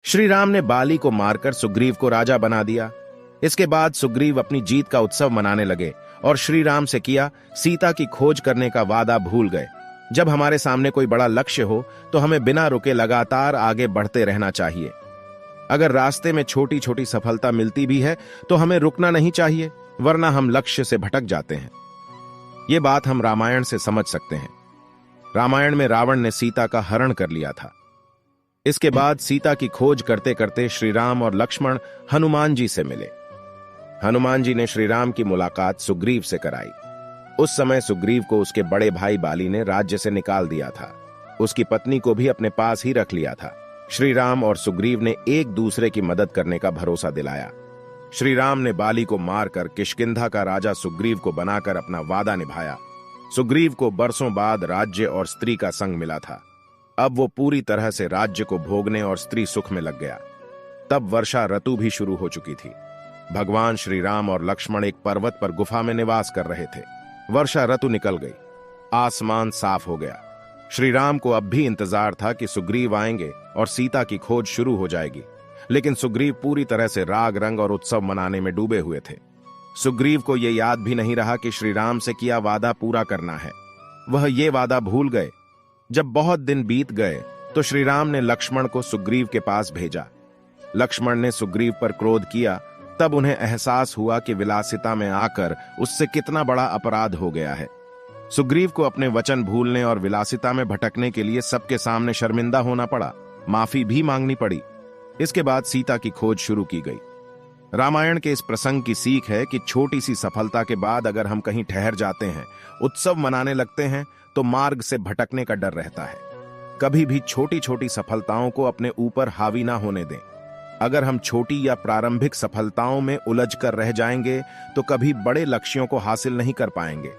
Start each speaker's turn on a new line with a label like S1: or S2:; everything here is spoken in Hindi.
S1: श्री राम ने बाली को मारकर सुग्रीव को राजा बना दिया। इसके बाद सुग्रीव अपनी जीत का उत्सव मनाने लगे और श्री राम से किया सीता की खोज करने का वादा भूल गए। जब हमारे सामने कोई बड़ा लक्ष्य हो तो हमें बिना रुके लगातार आगे बढ़ते रहना चाहिए। अगर रास्ते में छोटी छोटी सफलता मिलती भी है तो हमें रुकना नहीं चाहिए, वरना हम लक्ष्य से भटक जाते हैं। ये बात हम रामायण से समझ सकते हैं। रामायण में रावण ने सीता का हरण कर लिया था। इसके बाद सीता की खोज करते करते श्री राम और लक्ष्मण हनुमान जी से मिले। हनुमान जी ने श्री राम की मुलाकात सुग्रीव से कराई। उस समय सुग्रीव को उसके बड़े भाई बाली ने राज्य से निकाल दिया था। उसकी पत्नी को भी अपने पास ही रख लिया था। श्री राम और सुग्रीव ने एक दूसरे की मदद करने का भरोसा दिलाया। श्री राम ने बाली को मारकर किष्किंधा का राजा सुग्रीव को बनाकर अपना वादा निभाया। सुग्रीव को बरसों बाद राज्य और स्त्री का संग मिला था। अब वो पूरी तरह से राज्य को भोगने और स्त्री सुख में लग गया। तब वर्षा ऋतु भी शुरू हो चुकी थी। भगवान श्री राम और लक्ष्मण एक पर्वत पर गुफा में निवास कर रहे थे। वर्षा ऋतु निकल गई, आसमान साफ हो गया। श्री राम को अब भी इंतजार था कि सुग्रीव आएंगे और सीता की खोज शुरू हो जाएगी, लेकिन सुग्रीव पूरी तरह से राग रंग और उत्सव मनाने में डूबे हुए थे। सुग्रीव को यह याद भी नहीं रहा कि श्री राम से किया वादा पूरा करना है। वह ये वादा भूल गए। जब बहुत दिन बीत गए तो श्री राम ने लक्ष्मण को सुग्रीव के पास भेजा। लक्ष्मण ने सुग्रीव पर क्रोध किया। तब उन्हें एहसास हुआ कि विलासिता में आकर उससे कितना बड़ा अपराध हो गया है। सुग्रीव को अपने वचन भूलने और विलासिता में भटकने के लिए सबके सामने शर्मिंदा होना पड़ा, माफी भी मांगनी पड़ी। इसके बाद सीता की खोज शुरू की गई। रामायण के इस प्रसंग की सीख है कि छोटी सी सफलता के बाद अगर हम कहीं ठहर जाते हैं, उत्सव मनाने लगते हैं, तो मार्ग से भटकने का डर रहता है। कभी भी छोटी छोटी सफलताओं को अपने ऊपर हावी ना होने दें। अगर हम छोटी या प्रारंभिक सफलताओं में उलझ कर रह जाएंगे तो कभी बड़े लक्ष्यों को हासिल नहीं कर पाएंगे।